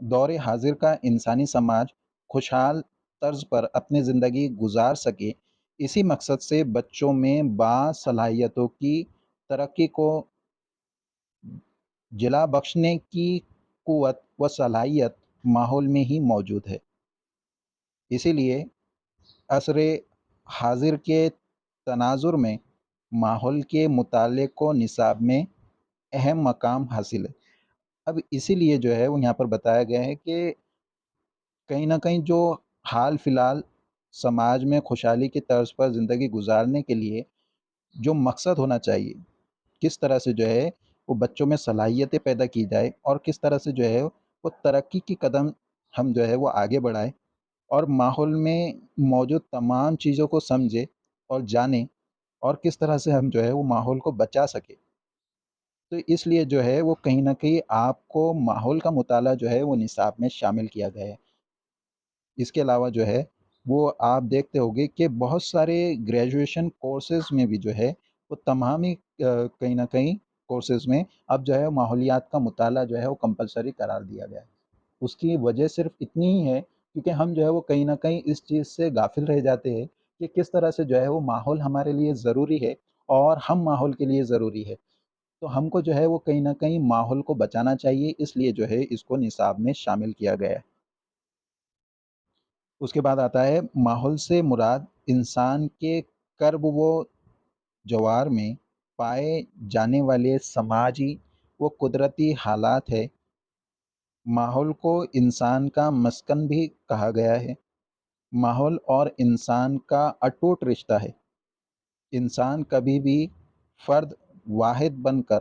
دور حاضر کا انسانی سماج خوشحال طرز پر اپنی زندگی گزار سکے، اسی مقصد سے بچوں میں باصلاحیتوں کی ترقی کو جلا بخشنے کی قوت و صلاحیت ماحول میں ہی موجود ہے۔ اسی لیے عصر حاضر کے تناظر میں ماحول کے مطالعے کو نصاب میں اہم مقام حاصل ہے۔ اب اسی لیے جو ہے وہ یہاں پر بتایا گیا ہے کہ کہیں نہ کہیں جو حال فی الحال سماج میں خوشحالی کی طرز پر زندگی گزارنے کے لیے جو مقصد ہونا چاہیے، کس طرح سے جو ہے وہ بچوں میں صلاحیتیں پیدا کی جائے اور کس طرح سے جو ہے وہ ترقی کی قدم ہم جو ہے وہ آگے بڑھائیں اور ماحول میں موجود تمام چیزوں کو سمجھے اور جانیں اور کس طرح سے ہم جو ہے وہ ماحول کو بچا سکے۔ تو اس لیے جو ہے وہ کہیں نہ کہیں آپ کو ماحول کا مطالعہ جو ہے وہ نصاب میں شامل کیا گیا ہے۔ اس کے علاوہ جو ہے وہ آپ دیکھتے ہوگے کہ بہت سارے گریجویشن کورسز میں بھی جو ہے وہ تمام ہی کہیں نہ کہیں کورسز میں اب جو ہے ماحولیات کا مطالعہ جو ہے وہ کمپلسری قرار دیا گیا ہے۔ اس کی وجہ صرف اتنی ہی ہے کیونکہ ہم جو ہے وہ کہیں نہ کہیں اس چیز سے غافل رہ جاتے ہیں کہ کس طرح سے جو ہے وہ ماحول ہمارے لیے ضروری ہے اور ہم ماحول کے لیے ضروری ہے۔ تو ہم کو جو ہے وہ کہیں نہ کہیں ماحول کو بچانا چاہیے، اس لیے جو ہے اس کو نصاب میں شامل کیا گیا ہے۔ اس کے بعد آتا ہے ماحول سے مراد انسان کے کرب و جوار میں پائے جانے والے سماجی و قدرتی حالات ہے۔ ماحول کو انسان کا مسکن بھی کہا گیا ہے۔ ماحول اور انسان کا اٹوٹ رشتہ ہے۔ انسان کبھی بھی فرد واحد بن کر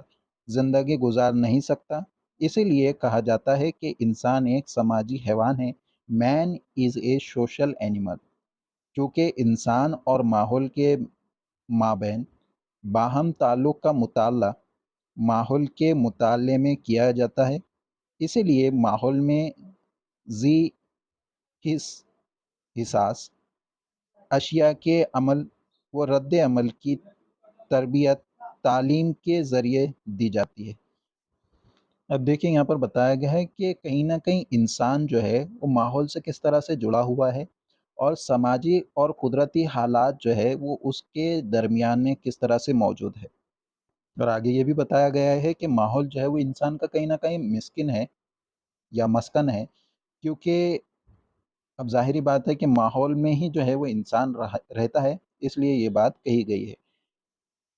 زندگی گزار نہیں سکتا، اسی لیے کہا جاتا ہے کہ انسان ایک سماجی حیوان ہے۔ مین از اے سوشل اینیمل۔ چونکہ انسان اور ماحول کے مابین باہم تعلق کا مطالعہ ماحول کے مطالعے میں کیا جاتا ہے، اسی لیے ماحول میں ذی حس حساس اشیاء کے عمل و رد عمل کی تربیت تعلیم کے ذریعے دی جاتی ہے۔ اب دیکھیں یہاں پر بتایا گیا ہے کہ کہیں نہ کہیں انسان جو ہے وہ ماحول سے کس طرح سے جڑا ہوا ہے اور سماجی اور قدرتی حالات جو ہے وہ اس کے درمیان میں کس طرح سے موجود ہے۔ اور آگے یہ بھی بتایا گیا ہے کہ ماحول جو ہے وہ انسان کا کہیں نہ کہیں مسکن ہے یا مسکن ہے، کیونکہ اب ظاہری بات ہے کہ ماحول میں ہی جو ہے وہ انسان رہتا ہے، اس لیے یہ بات کہی گئی ہے۔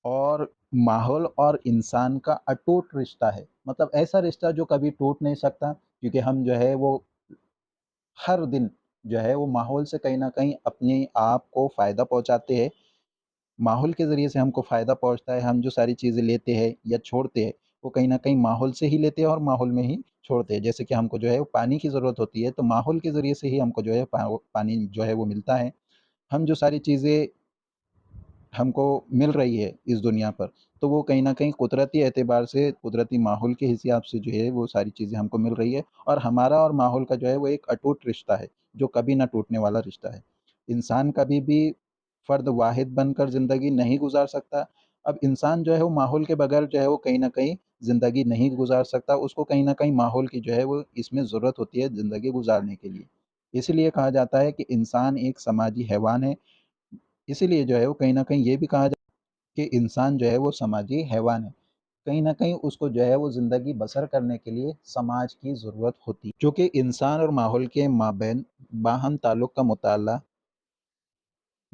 اور ماحول اور انسان کا اٹوٹ رشتہ ہے، مطلب ایسا رشتہ جو کبھی ٹوٹ نہیں سکتا، کیونکہ ہم جو ہے وہ ہر دن جو ہے وہ ماحول سے کہیں نہ کہیں اپنے آپ کو فائدہ پہنچاتے ہیں۔ ماحول کے ذریعے سے ہم کو فائدہ پہنچتا ہے، ہم جو ساری چیزیں لیتے ہیں یا چھوڑتے ہیں وہ کہیں نہ کہیں ماحول سے ہی لیتے ہیں اور ماحول میں ہی چھوڑتے ہیں۔ جیسے کہ ہم کو جو ہے وہ پانی کی ضرورت ہوتی ہے تو ماحول کے ذریعے سے ہی ہم کو جو ہے پانی جو ہے وہ ملتا ہے۔ ہم جو ساری چیزیں ہم کو مل رہی ہے اس دنیا پر، تو وہ کہیں نہ کہیں قدرتی اعتبار سے قدرتی ماحول کے حساب سے جو ہے وہ ساری چیزیں ہم کو مل رہی ہے، اور ہمارا اور ماحول کا جو ہے وہ ایک اٹوٹ رشتہ ہے جو کبھی نہ ٹوٹنے والا رشتہ ہے۔ انسان کبھی بھی فرد واحد بن کر زندگی نہیں گزار سکتا۔ اب انسان جو ہے وہ ماحول کے بغیر جو ہے وہ کہیں نہ کہیں زندگی نہیں گزار سکتا، اس کو کہیں نہ کہیں ماحول کی جو ہے وہ اس میں ضرورت ہوتی ہے زندگی گزارنے کے لیے۔ اسی لیے کہا جاتا ہے کہ انسان ایک سماجی حیوان ہے، اسی لیے جو ہے وہ کہیں نہ کہیں یہ بھی کہا جاتا ہے کہ انسان جو ہے وہ سماجی حیوان ہے۔ کہیں نہ کہیں اس کو جو ہے وہ زندگی بسر کرنے کے لیے سماج کی ضرورت ہوتی ہے، چونکہ انسان اور ماحول کے مابین باہم تعلق کا مطالعہ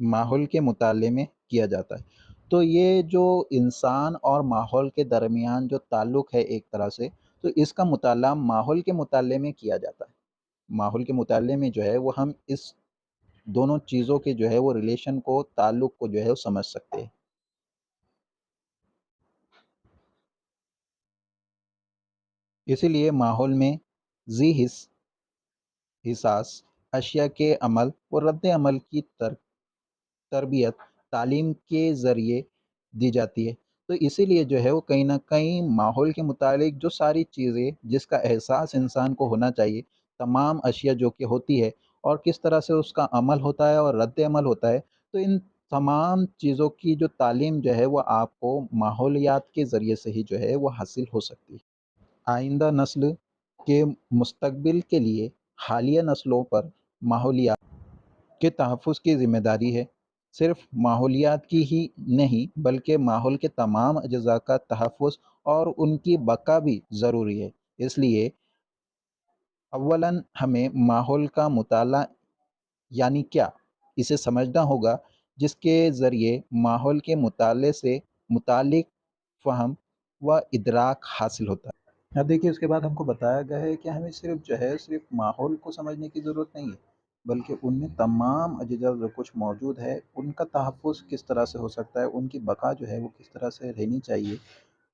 ماحول کے مطالعے میں کیا جاتا ہے۔ تو یہ جو انسان اور ماحول کے درمیان جو تعلق ہے ایک طرح سے، تو اس کا مطالعہ ماحول کے مطالعے میں کیا جاتا ہے۔ ماحول کے مطالعے میں جو ہے وہ ہم اس دونوں چیزوں کے جو ہے وہ ریلیشن کو تعلق کو جو ہے وہ سمجھ سکتے ہیں۔ اسی لیے ماحول میں ذی حساس اشیاء کے عمل و رد عمل کی تربیت تعلیم کے ذریعے دی جاتی ہے۔ تو اسی لیے جو ہے وہ کہیں نہ کہیں ماحول کے متعلق جو ساری چیزیں جس کا احساس انسان کو ہونا چاہیے، تمام اشیاء جو کہ ہوتی ہے اور کس طرح سے اس کا عمل ہوتا ہے اور رد عمل ہوتا ہے، تو ان تمام چیزوں کی جو تعلیم جو ہے وہ آپ کو ماحولیات کے ذریعے سے ہی جو ہے وہ حاصل ہو سکتی ہے۔ آئندہ نسل کہ مستقبل کے لیے حالیہ نسلوں پر ماحولیات کے تحفظ کی ذمہ داری ہے۔ صرف ماحولیات کی ہی نہیں بلکہ ماحول کے تمام اجزاء کا تحفظ اور ان کی بقا بھی ضروری ہے۔ اس لیے اولاً ہمیں ماحول کا مطالعہ یعنی کیا اسے سمجھنا ہوگا، جس کے ذریعے ماحول کے مطالعے سے متعلق فہم و ادراک حاصل ہوتا ہے۔ اب دیکھیے اس کے بعد ہم کو بتایا گیا ہے کہ ہمیں صرف ماحول کو سمجھنے کی ضرورت نہیں ہے، بلکہ ان میں تمام اجزاء جو کچھ موجود ہے ان کا تحفظ کس طرح سے ہو سکتا ہے، ان کی بقا جو ہے وہ کس طرح سے رہنی چاہیے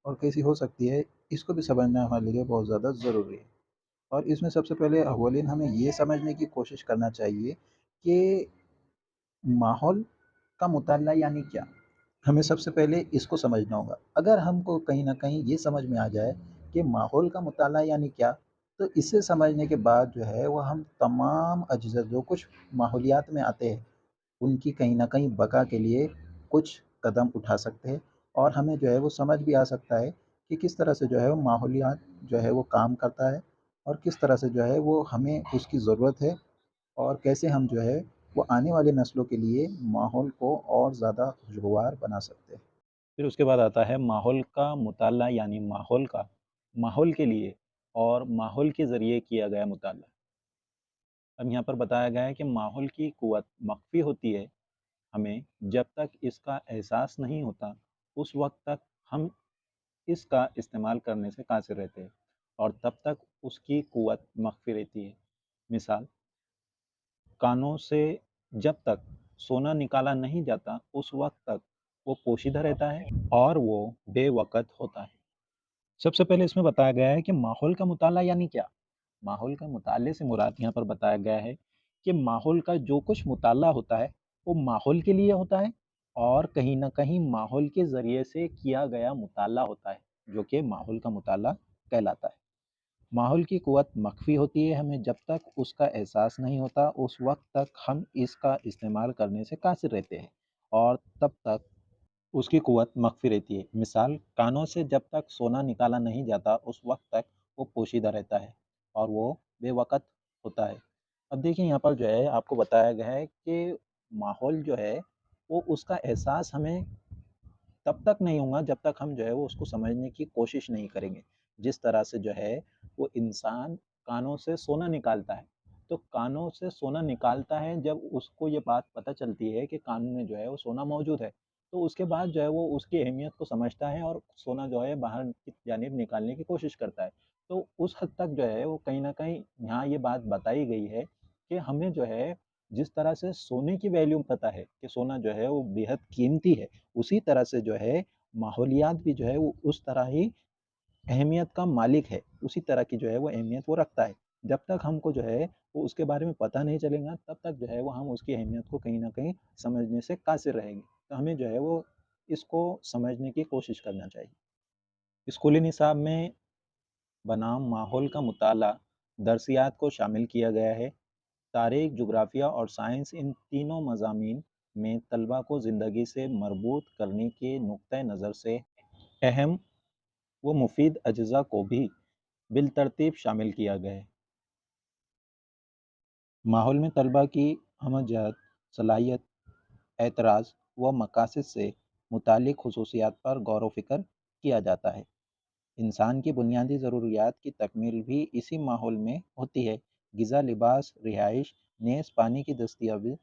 اور کیسی ہو سکتی ہے، اس کو بھی سمجھنا ہمارے لیے بہت زیادہ ضروری ہے۔ اور اس میں سب سے پہلے اولین ہمیں یہ سمجھنے کی کوشش کرنا چاہیے کہ ماحول کا مطالعہ یعنی کیا۔ ہمیں سب سے پہلے اس کو سمجھنا ہوگا۔ اگر ہم کو کہیں نہ کہیں یہ سمجھ میں آ جائے کہ ماحول کا مطالعہ یعنی کیا، تو اسے سمجھنے کے بعد جو ہے وہ ہم تمام اجزاء جو کچھ ماحولیات میں آتے ہیں ان کی کہیں نہ کہیں بقا کے لیے کچھ قدم اٹھا سکتے ہیں، اور ہمیں جو ہے وہ سمجھ بھی آ سکتا ہے کہ کس طرح سے جو ہے وہ ماحولیات جو ہے وہ کام کرتا ہے، اور کس طرح سے جو ہے وہ ہمیں اس کی ضرورت ہے، اور کیسے ہم جو ہے وہ آنے والی نسلوں کے لیے ماحول کو اور زیادہ خوشگوار بنا سکتے ہیں۔ پھر اس کے بعد آتا ہے ماحول کا مطالعہ یعنی ماحول کے لیے اور ماحول کے ذریعے کیا گیا مطالعہ۔ اب یہاں پر بتایا گیا ہے کہ ماحول کی قوت مخفی ہوتی ہے، ہمیں جب تک اس کا احساس نہیں ہوتا اس وقت تک ہم اس کا استعمال کرنے سے قاصر رہتے ہیں، اور تب تک اس کی قوت مخفی رہتی ہے۔ مثال، کانوں سے جب تک سونا نکالا نہیں جاتا اس وقت تک وہ پوشیدہ رہتا ہے اور وہ بے وقت ہوتا ہے۔ سب سے پہلے اس میں بتایا گیا ہے کہ ماحول کا مطالعہ یعنی کیا۔ ماحول کا مطالعے سے مراد یہاں پر بتایا گیا ہے کہ ماحول کا جو کچھ مطالعہ ہوتا ہے وہ ماحول کے لیے ہوتا ہے، اور کہیں نہ کہیں ماحول کے ذریعے سے کیا گیا مطالعہ ہوتا ہے، جو کہ ماحول کا مطالعہ کہلاتا ہے۔ ماحول کی قوت مخفی ہوتی ہے، ہمیں جب تک اس کا احساس نہیں ہوتا اس وقت تک ہم اس کا استعمال کرنے سے قاصر رہتے ہیں، اور تب تک اس کی قوت مخفی رہتی ہے۔ مثال، کانوں سے جب تک سونا نکالا نہیں جاتا اس وقت تک وہ پوشیدہ رہتا ہے اور وہ بے وقت ہوتا ہے۔ اب دیکھیں یہاں پر جو ہے آپ کو بتایا گیا ہے کہ ماحول جو ہے وہ اس کا احساس ہمیں تب تک نہیں ہوگا جب تک ہم جو ہے وہ اس کو سمجھنے کی کوشش نہیں کریں گے۔ جس طرح سے جو ہے وہ انسان کانوں سے سونا نکالتا ہے، تو کانوں سے سونا نکالتا ہے جب اس کو یہ بات پتہ چلتی ہے کہ کان میں جو ہے وہ سونا موجود ہے، تو اس کے بعد جو ہے وہ اس کی اہمیت کو سمجھتا ہے اور سونا جو ہے باہر کی جانب نکالنے کی کوشش کرتا ہے۔ تو اس حد تک جو ہے وہ کہیں نہ کہیں یہاں یہ بات بتائی گئی ہے کہ ہمیں جو ہے جس طرح سے سونے کی ویلیو پتہ ہے کہ سونا جو ہے وہ بے حد قیمتی ہے، اسی طرح سے جو ہے ماحولیات بھی جو ہے وہ اس طرح ہی اہمیت کا مالک ہے، اسی طرح کی جو ہے وہ اہمیت وہ رکھتا ہے۔ جب تک ہم کو جو ہے وہ اس کے بارے میں پتہ نہیں چلے گا تب تک جو ہے وہ ہم اس کی اہمیت کو کہیں نہ کہیں سمجھنے سے قاصر رہیں گے۔ تو ہمیں جو ہے وہ اس کو سمجھنے کی کوشش کرنا چاہیے۔ اسکولی نصاب میں بنام ماحول کا مطالعہ درسیات کو شامل کیا گیا ہے۔ تاریخ، جغرافیہ اور سائنس، ان تینوں مضامین میں طلبہ کو زندگی سے مربوط کرنے کے نقطہ نظر سے اہم و مفید اجزاء کو بھی بالترتیب شامل کیا گیا ہے۔ ماحول میں طلبہ کی ہمہ جہت، صلاحیت، اعتراض و مقاصد سے متعلق خصوصیات پر غور و فکر کیا جاتا ہے۔ انسان کی بنیادی ضروریات کی تکمیل بھی اسی ماحول میں ہوتی ہے۔ غذا، لباس، رہائش، نیز پانی کی دستیابی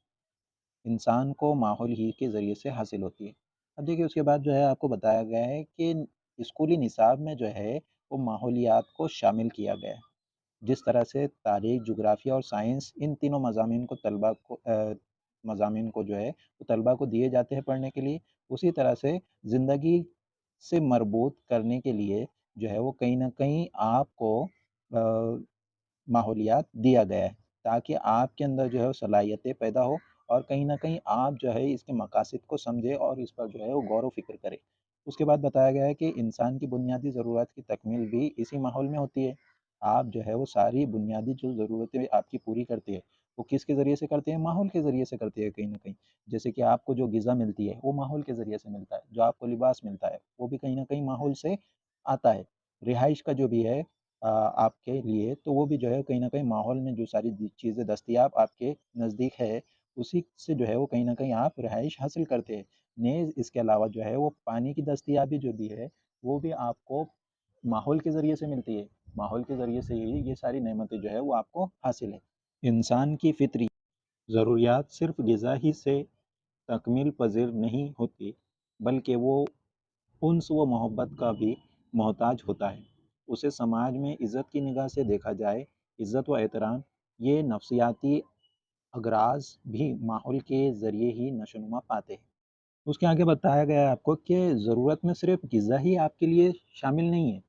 انسان کو ماحول ہی کے ذریعے سے حاصل ہوتی ہے۔ اب دیکھیے اس کے بعد جو ہے آپ کو بتایا گیا ہے کہ اسکولی نصاب میں جو ہے وہ ماحولیات کو شامل کیا گیا ہے۔ جس طرح سے تاریخ، جغرافیہ اور سائنس، ان تینوں مضامین کو جو ہے وہ طلبہ کو دیے جاتے ہیں پڑھنے کے لیے، اسی طرح سے زندگی سے مربوط کرنے کے لیے جو ہے وہ کہیں نہ کہیں آپ کو ماحولیات دیا گیا ہے، تاکہ آپ کے اندر جو ہے وہ صلاحیتیں پیدا ہو، اور کہیں نہ کہیں آپ جو ہے اس کے مقاصد کو سمجھے اور اس پر جو ہے وہ غور و فکر کرے۔ اس کے بعد بتایا گیا ہے کہ انسان کی بنیادی ضرورت کی تکمیل بھی اسی ماحول میں ہوتی ہے۔ آپ جو ہے وہ ساری بنیادی جو ضرورتیں آپ کی پوری کرتے ہیں وہ کس کے ذریعے سے کرتے ہیں؟ ماحول کے ذریعے سے کرتے ہیں کہیں نہ کہیں۔ جیسے کہ آپ کو جو غذا ملتی ہے وہ ماحول کے ذریعے سے ملتا ہے، جو آپ کو لباس ملتا ہے وہ بھی کہیں نہ کہیں ماحول سے آتا ہے، رہائش کا جو بھی ہے آپ کے لیے تو وہ بھی جو ہے کہیں نہ کہیں ماحول میں جو ساری چیزیں دستیاب آپ کے نزدیک ہے اسی سے جو ہے وہ کہیں نہ کہیں آپ رہائش حاصل کرتے ہیں۔ نیز اس کے علاوہ جو ہے وہ پانی کی دستیابی جو بھی ہے وہ بھی آپ کو ماحول کے ذریعے سے ملتی ہے، ماحول کے ذریعے سے ہی یہ ساری نعمتیں جو ہے وہ آپ کو حاصل ہے۔ انسان کی فطری ضروریات صرف غذا ہی سے تکمیل پذیر نہیں ہوتی، بلکہ وہ انس و محبت کا بھی محتاج ہوتا ہے۔ اسے سماج میں عزت کی نگاہ سے دیکھا جائے، عزت و احترام یہ نفسیاتی اغراض بھی ماحول کے ذریعے ہی نشوونما پاتے ہیں۔ اس کے آگے بتایا گیا ہے آپ کو کہ ضرورت میں صرف غذا ہی آپ کے لیے شامل نہیں ہے۔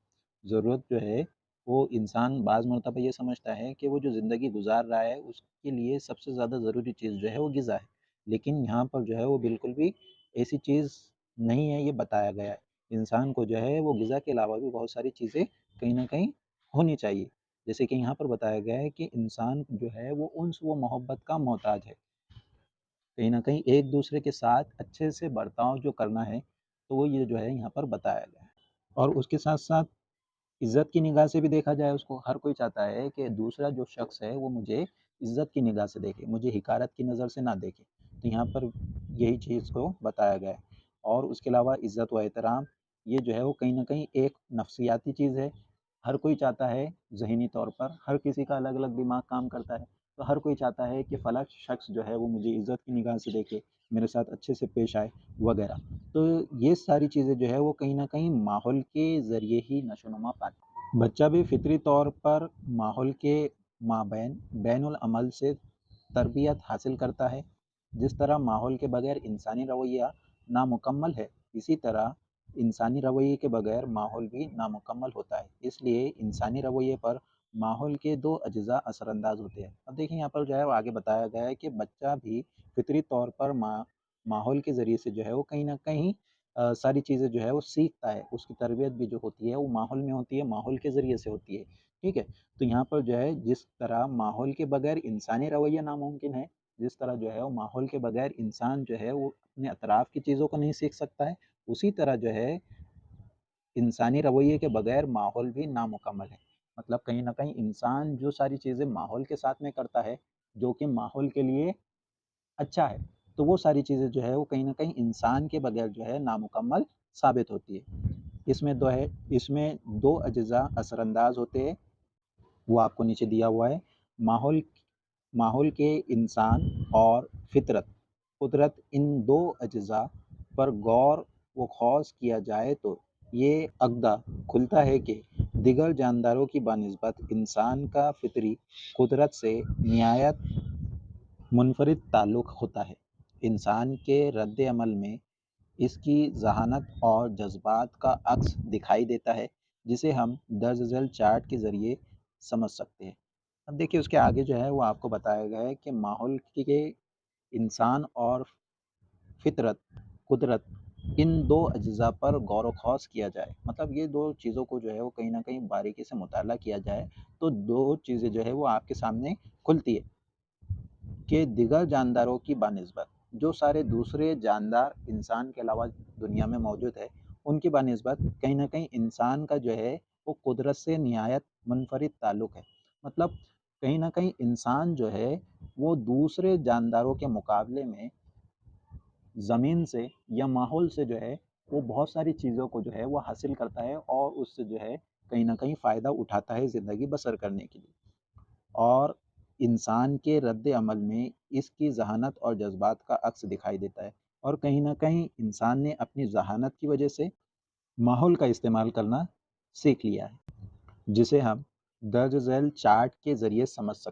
ضرورت جو ہے وہ انسان بعض مرتبہ یہ سمجھتا ہے کہ وہ جو زندگی گزار رہا ہے اس کے لیے سب سے زیادہ ضروری چیز جو ہے وہ غذا ہے، لیکن یہاں پر جو ہے وہ بالکل بھی ایسی چیز نہیں ہے، یہ بتایا گیا ہے انسان کو جو ہے وہ غذا کے علاوہ بھی بہت ساری چیزیں کہیں نہ کہیں ہونی چاہیے۔ جیسے کہ یہاں پر بتایا گیا ہے کہ انسان جو ہے وہ انس و محبت کا محتاج ہے، کہیں نہ کہیں ایک دوسرے کے ساتھ اچھے سے برتاؤ جو کرنا ہے تو وہ یہ جو ہے یہاں پر بتایا گیا ہے۔ اور اس کے ساتھ ساتھ عزت کی نگاہ سے بھی دیکھا جائے اس کو، ہر کوئی چاہتا ہے کہ دوسرا جو شخص ہے وہ مجھے عزت کی نگاہ سے دیکھے، مجھے حقارت کی نظر سے نہ دیکھے، تو یہاں پر یہی چیز کو بتایا گیا ہے۔ اور اس کے علاوہ عزت و احترام یہ جو ہے وہ کہیں نہ کہیں ایک نفسیاتی چیز ہے، ہر کوئی چاہتا ہے ذہنی طور پر، ہر کسی کا الگ الگ دماغ کام کرتا ہے، تو ہر کوئی چاہتا ہے کہ فلاں شخص جو ہے وہ مجھے عزت کی نگاہ سے دیکھے، میرے ساتھ اچھے سے پیش آئے وغیرہ۔ تو یہ ساری چیزیں جو ہے وہ کہیں نہ کہیں ماحول کے ذریعے ہی نشوونما پاتی ہیں۔ بچہ بھی فطری طور پر ماحول کے مابین بین العمل سے تربیت حاصل کرتا ہے۔ جس طرح ماحول کے بغیر انسانی رویہ نامکمل ہے، اسی طرح انسانی رویے کے بغیر ماحول بھی نامکمل ہوتا ہے۔ اس لیے انسانی رویے پر ماحول کے دو اجزاء اثر انداز ہوتے ہیں۔ اب دیکھیں یہاں پر جو ہے وہ آگے بتایا گیا ہے کہ بچہ بھی فطری طور پر ماحول کے ذریعے سے جو ہے وہ کہیں نہ کہیں ساری چیزیں جو ہے وہ سیکھتا ہے، اس کی تربیت بھی جو ہوتی ہے وہ ماحول میں ہوتی ہے، ماحول کے ذریعے سے ہوتی ہے، ٹھیک ہے۔ تو یہاں پر جو ہے جس طرح ماحول کے بغیر انسانی رویہ ناممکن ہے، جس طرح جو ہے وہ ماحول کے بغیر انسان جو ہے وہ اپنے اطراف کی چیزوں کو نہیں سیکھ سکتا ہے، اسی طرح جو ہے انسانی رویے کے بغیر ماحول بھی نامکمل ہے۔ مطلب کہیں نہ کہیں انسان جو ساری چیزیں ماحول کے ساتھ میں کرتا ہے جو کہ ماحول کے لیے اچھا ہے، تو وہ ساری چیزیں جو ہے وہ کہیں نہ کہیں انسان کے بغیر جو ہے نامکمل ثابت ہوتی ہے۔ اس میں دو اجزاء اثر انداز ہوتے ہیں، وہ آپ کو نیچے دیا ہوا ہے۔ ماحول ماحول کے انسان اور فطرت قدرت، ان دو اجزاء پر غور و خوض کیا جائے تو یہ عقدہ کھلتا ہے کہ دیگر جانداروں کی بنسبت انسان کا فطری قدرت سے نہایت منفرد تعلق ہوتا ہے۔ انسان کے رد عمل میں اس کی ذہانت اور جذبات کا عکس دکھائی دیتا ہے، جسے ہم درج ذیل چارٹ کے ذریعے سمجھ سکتے ہیں۔ اب دیکھیے اس کے آگے جو ہے وہ آپ کو بتایا گیا ہے کہ ماحول کے انسان اور فطرت قدرت ان دو اجزاء پر غور و خوض کیا جائے، مطلب یہ دو چیزوں کو جو ہے وہ کہیں نہ کہیں باریکی سے مطالعہ کیا جائے تو دو چیزیں جو ہے وہ آپ کے سامنے کھلتی ہے کہ دیگر جانداروں کی بنسبت جو سارے دوسرے جاندار انسان کے علاوہ دنیا میں موجود ہے ان کی بنسبت کہیں نہ کہیں انسان کا جو ہے وہ قدرت سے نہایت منفرد تعلق ہے۔ مطلب کہیں نہ کہیں انسان جو ہے وہ دوسرے جانداروں کے مقابلے میں زمین سے یا ماحول سے جو ہے وہ بہت ساری چیزوں کو جو ہے وہ حاصل کرتا ہے اور اس سے جو ہے کہیں نہ کہیں فائدہ اٹھاتا ہے زندگی بسر کرنے کے لیے، اور انسان کے رد عمل میں اس کی ذہانت اور جذبات کا عکس دکھائی دیتا ہے، اور کہیں نہ کہیں انسان نے اپنی ذہانت کی وجہ سے ماحول کا استعمال کرنا سیکھ لیا ہے، جسے ہم درج ذیل چارٹ کے ذریعے سمجھ سکتے ہیں۔